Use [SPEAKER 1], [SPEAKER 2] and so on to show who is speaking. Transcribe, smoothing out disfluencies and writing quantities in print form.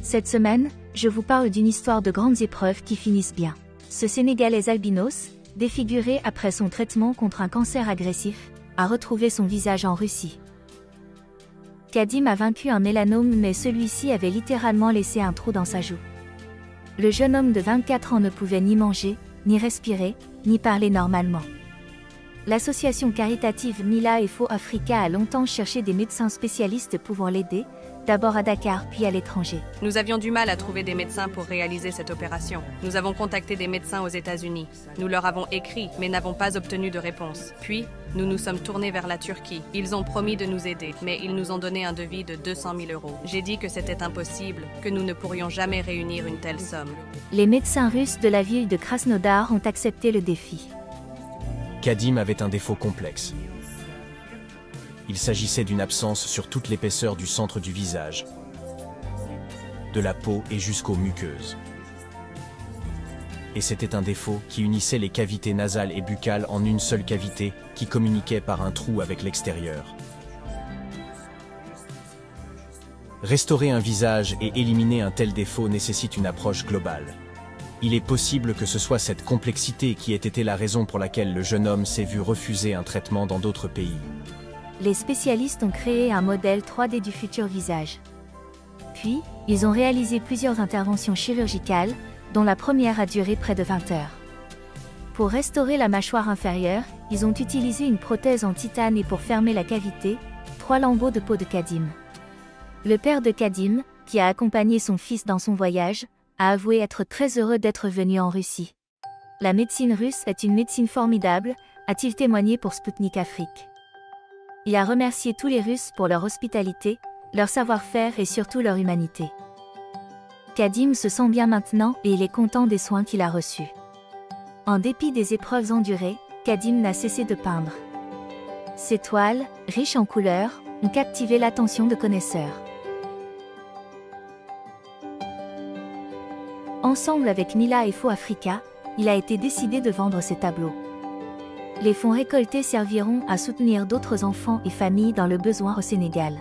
[SPEAKER 1] Cette semaine, je vous parle d'une histoire de grandes épreuves qui finissent bien. Ce Sénégalais albinos, défiguré après son traitement contre un cancer agressif, a retrouvé son visage en Russie. Kadim a vaincu un mélanome, mais celui-ci avait littéralement laissé un trou dans sa joue. Le jeune homme de 24 ans ne pouvait ni manger, ni respirer, ni parler normalement. L'association caritative Mila et Fo Africa a longtemps cherché des médecins spécialistes pouvant l'aider, d'abord à Dakar puis à l'étranger.
[SPEAKER 2] Nous avions du mal à trouver des médecins pour réaliser cette opération. Nous avons contacté des médecins aux États-Unis. Nous leur avons écrit, mais n'avons pas obtenu de réponse. Puis, nous nous sommes tournés vers la Turquie. Ils ont promis de nous aider, mais ils nous ont donné un devis de 200 000 €. J'ai dit que c'était impossible, que nous ne pourrions jamais réunir une telle somme.
[SPEAKER 1] Les médecins russes de la ville de Krasnodar ont accepté le défi.
[SPEAKER 3] Kadim avait un défaut complexe. Il s'agissait d'une absence sur toute l'épaisseur du centre du visage, de la peau et jusqu'aux muqueuses. Et c'était un défaut qui unissait les cavités nasales et buccales en une seule cavité qui communiquait par un trou avec l'extérieur. Restaurer un visage et éliminer un tel défaut nécessite une approche globale. Il est possible que ce soit cette complexité qui ait été la raison pour laquelle le jeune homme s'est vu refuser un traitement dans d'autres pays.
[SPEAKER 1] Les spécialistes ont créé un modèle 3D du futur visage. Puis, ils ont réalisé plusieurs interventions chirurgicales, dont la première a duré près de 20 heures. Pour restaurer la mâchoire inférieure, ils ont utilisé une prothèse en titane et pour fermer la cavité, 3 lambeaux de peau de Kadim. Le père de Kadim, qui a accompagné son fils dans son voyage, a avoué être très heureux d'être venu en Russie. La médecine russe est une médecine formidable, a-t-il témoigné pour Sputnik Afrique. Il a remercié tous les Russes pour leur hospitalité, leur savoir-faire et surtout leur humanité. Kadim se sent bien maintenant et il est content des soins qu'il a reçus. En dépit des épreuves endurées, Kadim n'a cessé de peindre. Ses toiles, riches en couleurs, ont captivé l'attention de connaisseurs. Ensemble avec Mila et Fo Africa, il a été décidé de vendre ses tableaux. Les fonds récoltés serviront à soutenir d'autres enfants et familles dans le besoin au Sénégal.